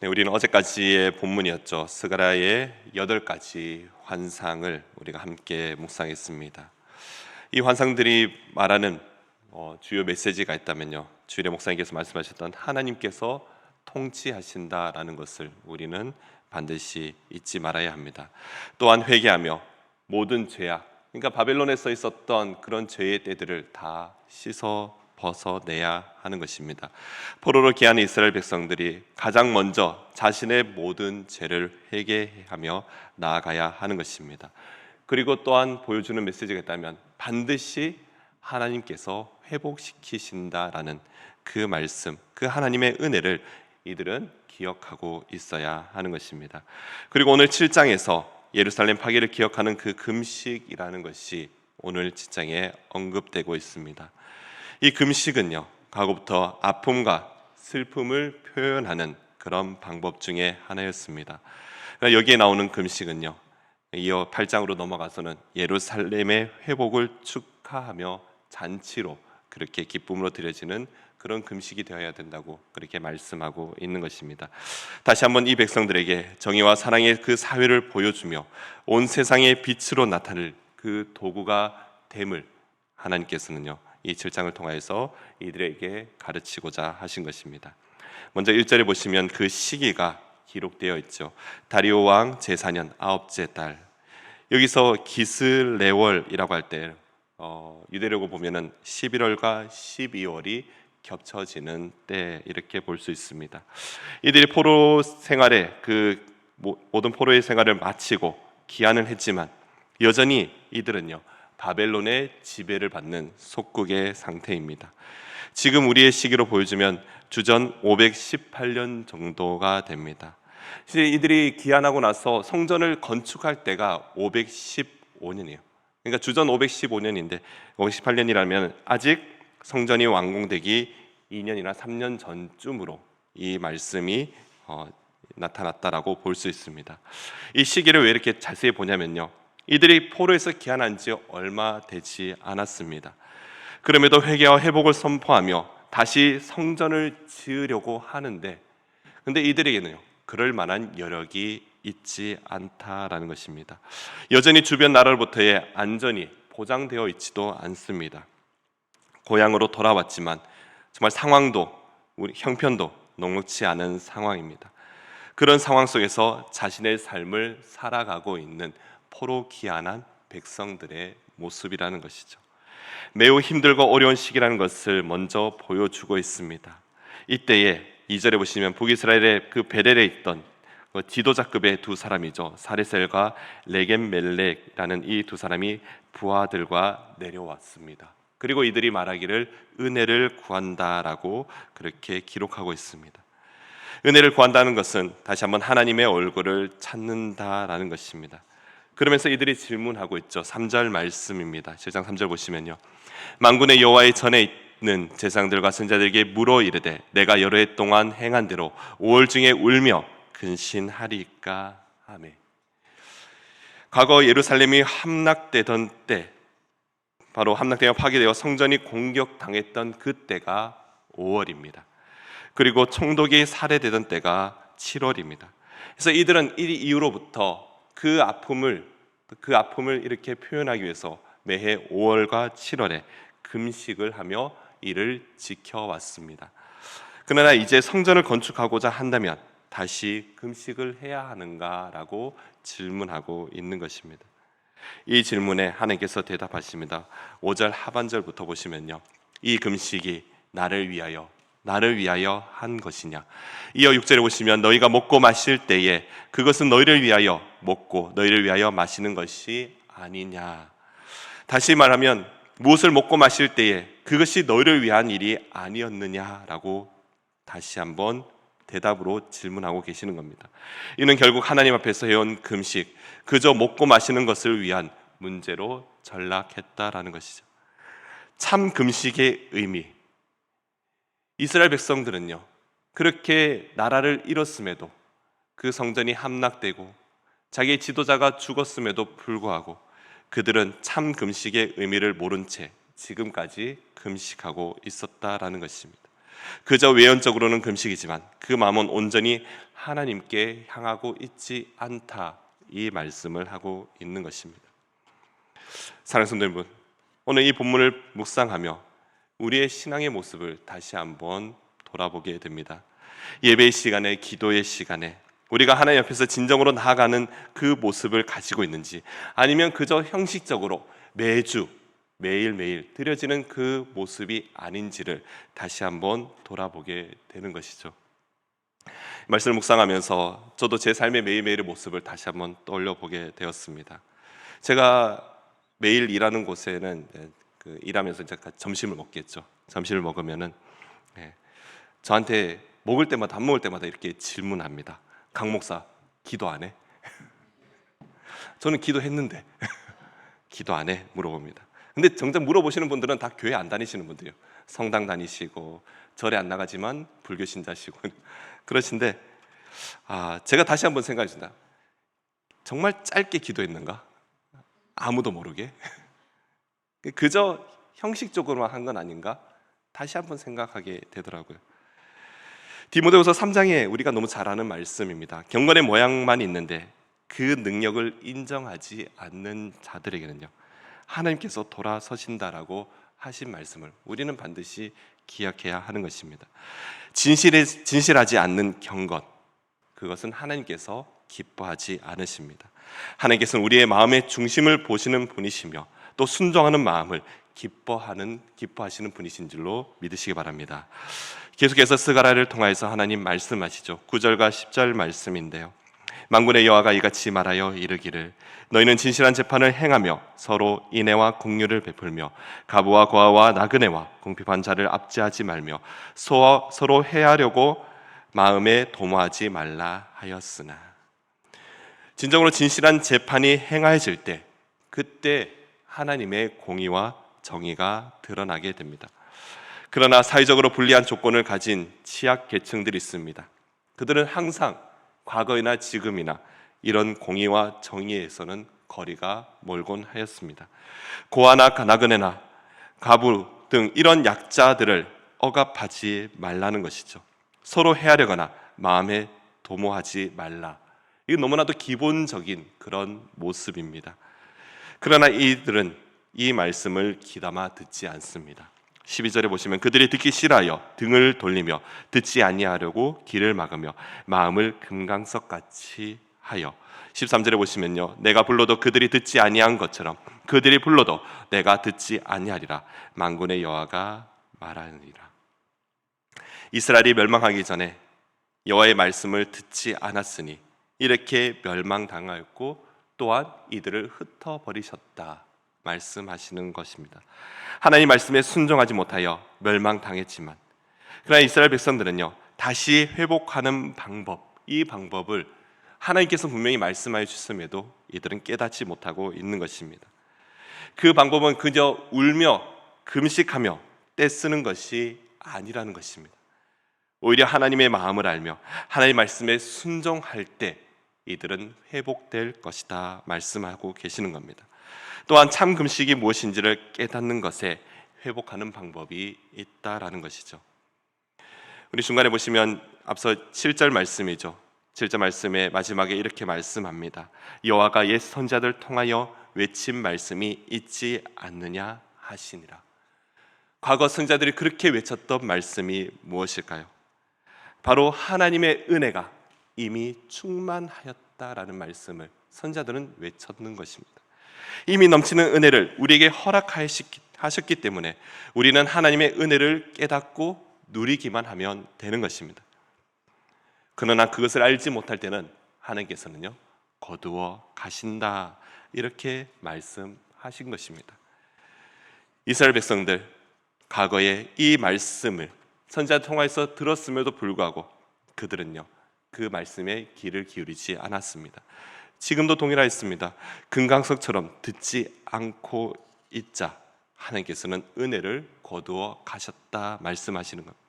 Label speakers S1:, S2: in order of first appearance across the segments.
S1: 네, 우리는 어제까지의 본문이었죠. 스가랴의 8가지 환상을 우리가 함께 묵상했습니다. 이 환상들이 말하는 주요 메시지가 있다면요, 주일에 목사님께서 말씀하셨던 하나님께서 통치하신다라는 것을 우리는 반드시 잊지 말아야 합니다. 또한 회개하며 모든 죄악, 그러니까 바벨론에 서 있었던 그런 죄의 때들을 다 씻어 벗어내야 하는 것입니다. 포로로 귀환한 이스라엘 백성들이 가장 먼저 자신의 모든 죄를 회개하며 나아가야 하는 것입니다. 그리고 또한 보여주는 메시지가 있다면 반드시 하나님께서 회복시키신다라는 그 말씀, 그 하나님의 은혜를 이들은 기억하고 있어야 하는 것입니다. 그리고 오늘 7장에서 예루살렘 파괴를 기억하는 그 금식이라는 것이 오늘 7장에 언급되고 있습니다. 이 금식은요, 과거부터 아픔과 슬픔을 표현하는 그런 방법 중에 하나였습니다. 여기에 나오는 금식은요, 이어 8장으로 넘어가서는 예루살렘의 회복을 축하하며 잔치로 그렇게 기쁨으로 드려지는 그런 금식이 되어야 된다고 그렇게 말씀하고 있는 것입니다. 다시 한번 이 백성들에게 정의와 사랑의 그 사회를 보여주며 온 세상의 빛으로 나타낼 그 도구가 됨을 하나님께서는요, 이 7장을 통하여서 이들에게 가르치고자 하신 것입니다. 먼저 1절에 보시면 그 시기가 기록되어 있죠. 다리오 왕 제4년 9째 달. 여기서 기슬레월이라고 할 때 유대력으로 보면은 11월과 12월이 겹쳐지는 때 이렇게 볼 수 있습니다. 이들이 포로 생활에 그 모든 포로의 생활을 마치고 귀환을 했지만 여전히 이들은요, 바벨론의 지배를 받는 속국의 상태입니다. 지금 우리의 시기로 보여주면 주전 518년 정도가 됩니다. 이들이 귀환하고 나서 성전을 건축할 때가 515년이에요. 그러니까 주전 515년인데 518년이라면 아직 성전이 완공되기 2년이나 3년 전쯤으로 이 말씀이 나타났다라고 볼 수 있습니다. 이 시기를 왜 이렇게 자세히 보냐면요, 이들이 포로에서 귀환한 지 얼마 되지 않았습니다. 그럼에도 회개와 회복을 선포하며 다시 성전을 지으려고 하는데, 근데 이들에게는요, 그럴 만한 여력이 있지 않다라는 것입니다. 여전히 주변 나라로부터의 안전이 보장되어 있지도 않습니다. 고향으로 돌아왔지만 정말 상황도 우리 형편도 녹록지 않은 상황입니다. 그런 상황 속에서 자신의 삶을 살아가고 있는 포로 귀환한 백성들의 모습이라는 것이죠. 매우 힘들고 어려운 시기라는 것을 먼저 보여주고 있습니다. 이때에 2절에 보시면 북이스라엘의 그 베델에 있던 지도자급의 두 사람이죠. 사레셀과 레겜멜렉이라는 이 두 사람이 부하들과 내려왔습니다. 그리고 이들이 말하기를 은혜를 구한다라고 그렇게 기록하고 있습니다. 은혜를 구한다는 것은 다시 한번 하나님의 얼굴을 찾는다라는 것입니다. 그러면서 이들이 질문하고 있죠. 3절 말씀입니다. 7장 3절 보시면요, 만군의 여호와의 전에 있는 제사장들과 선지자들에게 물어 이르되 내가 여러 해 동안 행한 대로 5월 중에 울며 근신하리까 하매. 과거 예루살렘이 함락되던 때, 바로 함락되어 파괴되어 성전이 공격당했던 그때가 5월입니다. 그리고 총독이 살해되던 때가 7월입니다. 그래서 이들은 이 이후로부터 그 아픔을 이렇게 표현하기 위해서 매해 5월과 7월에 금식을 하며 이를 지켜왔습니다. 그러나 이제 성전을 건축하고자 한다면 다시 금식을 해야 하는가라고 질문하고 있는 것입니다. 이 질문에 하나님께서 대답하십니다. 5절 하반절부터 보시면요, 이 금식이 나를 위하여 한 것이냐. 이어 6절에 보시면 너희가 먹고 마실 때에 그것은 너희를 위하여 먹고 너희를 위하여 마시는 것이 아니냐. 다시 말하면 무엇을 먹고 마실 때에 그것이 너희를 위한 일이 아니었느냐라고 다시 한번 대답으로 질문하고 계시는 겁니다. 이는 결국 하나님 앞에서 해온 금식, 그저 먹고 마시는 것을 위한 문제로 전락했다라는 것이죠. 참 금식의 의미, 이스라엘 백성들은요, 그렇게 나라를 잃었음에도, 그 성전이 함락되고 자기의 지도자가 죽었음에도 불구하고 그들은 참 금식의 의미를 모른 채 지금까지 금식하고 있었다라는 것입니다. 그저 외연적으로는 금식이지만 그 마음은 온전히 하나님께 향하고 있지 않다, 이 말씀을 하고 있는 것입니다. 사랑하는 성도 여러분, 오늘 이 본문을 묵상하며 우리의 신앙의 모습을 다시 한번 돌아보게 됩니다. 예배의 시간에, 기도의 시간에 우리가 하나님 앞에서 진정으로 나아가는 그 모습을 가지고 있는지, 아니면 그저 형식적으로 매주 매일매일 드려지는 그 모습이 아닌지를 다시 한번 돌아보게 되는 것이죠. 말씀을 묵상하면서 저도 제 삶의 매일매일의 모습을 다시 한번 떠올려 보게 되었습니다. 제가 매일 일하는 곳에는 일하면서 이제 점심을 먹겠죠. 점심을 먹으면은 저한테 먹을 때마다, 밥 먹을 때마다 이렇게 질문합니다. 강 목사, 기도 안 해? 저는 기도했는데 기도 안 해? 물어봅니다. 근데 정작 물어보시는 분들은 다 교회 안 다니시는 분들이에요. 성당 다니시고 절에 안 나가지만 불교 신자시고 그러신데, 제가 다시 한번 생각했습니다. 정말 짧게 기도했는가? 아무도 모르게? 그저 형식적으로만 한 건 아닌가? 다시 한번 생각하게 되더라고요. 디모데후서 3장에 우리가 너무 잘 아는 말씀입니다. 경건의 모양만 있는데 그 능력을 인정하지 않는 자들에게는요, 하나님께서 돌아서신다라고 하신 말씀을 우리는 반드시 기억해야 하는 것입니다. 진실하지 않는 경건, 그것은 하나님께서 기뻐하지 않으십니다. 하나님께서는 우리의 마음의 중심을 보시는 분이시며 또 순종하는 마음을 기뻐하시는 분이신 줄로 믿으시기 바랍니다. 계속해서 스가랴를 통하여서 하나님 말씀하시죠. 9절과 10절 말씀인데요, 만군의 여호와가 이같이 말하여 이르기를 너희는 진실한 재판을 행하며 서로 인애와 공유를 베풀며 과부와 고아와 나그네와 궁핍한 자를 압제하지 말며 서로 해하려고 마음에 도모하지 말라 하였으나. 진정으로 진실한 재판이 행하여질 때, 그때 하나님의 공의와 정의가 드러나게 됩니다. 그러나 사회적으로 불리한 조건을 가진 취약 계층들이 있습니다. 그들은 항상 과거이나 지금이나 이런 공의와 정의에서는 거리가 멀곤 하였습니다. 고아나 나그네나 과부 등 이런 약자들을 억압하지 말라는 것이죠. 서로 헤아려거나 마음에 도모하지 말라. 이건 너무나도 기본적인 그런 모습입니다. 그러나 이들은 이 말씀을 귀담아 듣지 않습니다. 12절에 보시면 그들이 듣기 싫어하여 등을 돌리며 듣지 아니하려고 귀를 막으며 마음을 금강석같이 하여. 13절에 보시면요, 내가 불러도 그들이 듣지 아니한 것처럼 그들이 불러도 내가 듣지 아니하리라. 만군의 여호와가 말하느니라. 이스라엘이 멸망하기 전에 여호와의 말씀을 듣지 않았으니 이렇게 멸망당하였고 또한 이들을 흩어버리셨다 말씀하시는 것입니다. 하나님 말씀에 순종하지 못하여 멸망당했지만, 그러나 이스라엘 백성들은요, 다시 회복하는 방법, 이 방법을 하나님께서 분명히 말씀하여 주셨음에도 이들은 깨닫지 못하고 있는 것입니다. 그 방법은 그저 울며 금식하며 떼쓰는 것이 아니라는 것입니다. 오히려 하나님의 마음을 알며 하나님의 말씀에 순종할 때 이들은 회복될 것이다 말씀하고 계시는 겁니다. 또한 참 금식이 무엇인지를 깨닫는 것에 회복하는 방법이 있다라는 것이죠. 우리 중간에 보시면 앞서 7절 말씀이죠. 7절 말씀의 마지막에 이렇게 말씀합니다. 여호와가 옛 선자들 통하여 외친 말씀이 있지 않느냐 하시니라. 과거 선자들이 그렇게 외쳤던 말씀이 무엇일까요? 바로 하나님의 은혜가 이미 충만하였다라는 말씀을 선자들은 외쳤는 것입니다. 이미 넘치는 은혜를 우리에게 허락하셨기 때문에 우리는 하나님의 은혜를 깨닫고 누리기만 하면 되는 것입니다. 그러나 그것을 알지 못할 때는 하나님께서는요, 거두어 가신다 이렇게 말씀하신 것입니다. 이스라엘 백성들 과거에 이 말씀을 선지자 통해서 들었음에도 불구하고 그들은요, 그 말씀에 귀를 기울이지 않았습니다. 지금도 동일하였습니다. 금강석처럼 듣지 않고 있자 하나님께서는 은혜를 거두어 가셨다 말씀하시는 겁니다.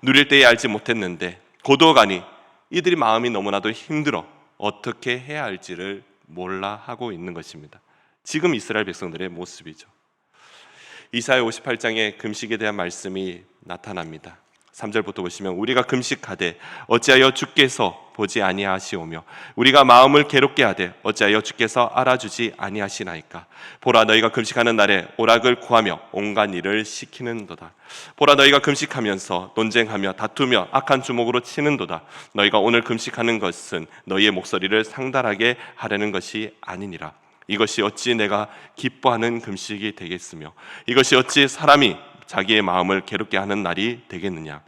S1: 누릴 때에 알지 못했는데 거두어 가니 이들이 마음이 너무나도 힘들어 어떻게 해야 할지를 몰라 하고 있는 것입니다. 지금 이스라엘 백성들의 모습이죠. 이사야 58장에 금식에 대한 말씀이 나타납니다. 3절부터 보시면 우리가 금식하되 어찌하여 주께서 보지 아니하시오며 우리가 마음을 괴롭게 하되 어찌하여 주께서 알아주지 아니하시나이까. 보라, 너희가 금식하는 날에 오락을 구하며 온갖 일을 시키는도다. 보라, 너희가 금식하면서 논쟁하며 다투며 악한 주먹으로 치는도다. 너희가 오늘 금식하는 것은 너희의 목소리를 상달하게 하려는 것이 아니니라. 이것이 어찌 내가 기뻐하는 금식이 되겠으며 이것이 어찌 사람이 자기의 마음을 괴롭게 하는 날이 되겠느냐.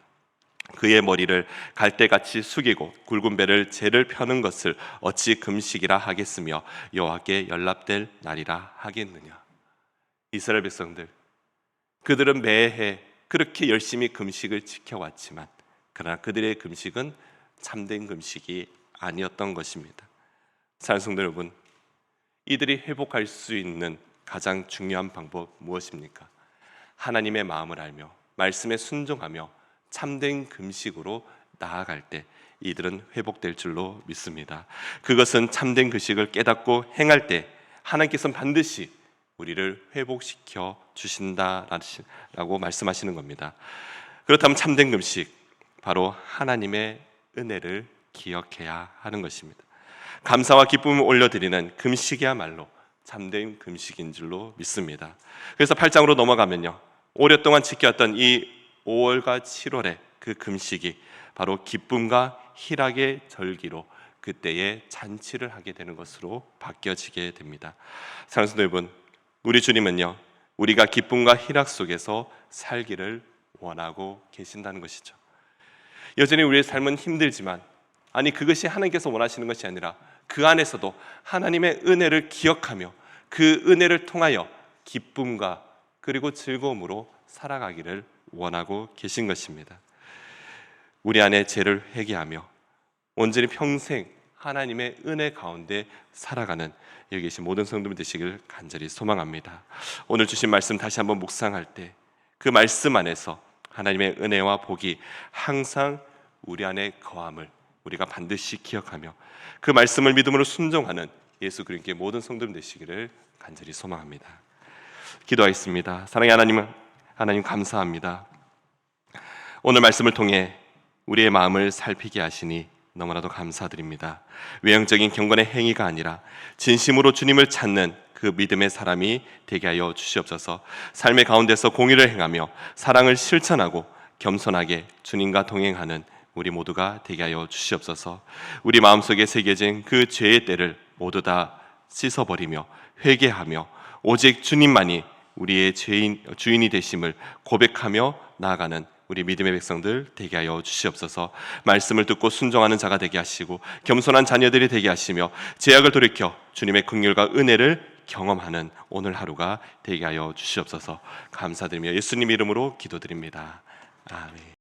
S1: 그의 머리를 갈대같이 숙이고 굵은 배를 재를 펴는 것을 어찌 금식이라 하겠으며 여호와께 연락될 날이라 하겠느냐. 이스라엘 백성들, 그들은 매해 그렇게 열심히 금식을 지켜왔지만 그러나 그들의 금식은 참된 금식이 아니었던 것입니다. 사랑하는 성도 여러분, 이들이 회복할 수 있는 가장 중요한 방법 무엇입니까? 하나님의 마음을 알며 말씀에 순종하며 참된 금식으로 나아갈 때 이들은 회복될 줄로 믿습니다. 그것은 참된 금식을 깨닫고 행할 때 하나님께서는 반드시 우리를 회복시켜 주신다라고 말씀하시는 겁니다. 그렇다면 참된 금식, 바로 하나님의 은혜를 기억해야 하는 것입니다. 감사와 기쁨을 올려드리는 금식이야말로 참된 금식인 줄로 믿습니다. 그래서 8장으로 넘어가면요, 오랫동안 지켜왔던 이 5월과 7월의 그 금식이 바로 기쁨과 희락의 절기로 그때에 잔치를 하게 되는 것으로 바뀌어지게 됩니다. 사랑하는 성도 여러분, 우리 주님은요, 우리가 기쁨과 희락 속에서 살기를 원하고 계신다는 것이죠. 여전히 우리의 삶은 힘들지만, 아니 그것이 하나님께서 원하시는 것이 아니라 그 안에서도 하나님의 은혜를 기억하며 그 은혜를 통하여 기쁨과 그리고 즐거움으로 살아가기를 원하고 계신 것입니다. 우리 안에 죄를 회개하며 온전히 평생 하나님의 은혜 가운데 살아가는 여기 계신 모든 성도들 되시길 간절히 소망합니다. 오늘 주신 말씀 다시 한번 묵상할 때 그 말씀 안에서 하나님의 은혜와 복이 항상 우리 안에 거함을 우리가 반드시 기억하며 그 말씀을 믿음으로 순종하는 예수 그리스도의 모든 성도들 되시기를 간절히 소망합니다. 기도하겠습니다. 사랑의 하나님 감사합니다. 오늘 말씀을 통해 우리의 마음을 살피게 하시니 너무나도 감사드립니다. 외형적인 경건의 행위가 아니라 진심으로 주님을 찾는 그 믿음의 사람이 되게 하여 주시옵소서. 삶의 가운데서 공의를 행하며 사랑을 실천하고 겸손하게 주님과 동행하는 우리 모두가 되게 하여 주시옵소서. 우리 마음속에 새겨진 그 죄의 때를 모두 다 씻어버리며 회개하며 오직 주님만이 우리의 주인이 되심을 고백하며 나아가는 우리 믿음의 백성들 되게 하여 주시옵소서. 말씀을 듣고 순종하는 자가 되게 하시고 겸손한 자녀들이 되게 하시며 죄악을 돌이켜 주님의 긍휼과 은혜를 경험하는 오늘 하루가 되게 하여 주시옵소서. 감사드리며 예수님 이름으로 기도드립니다. 아멘.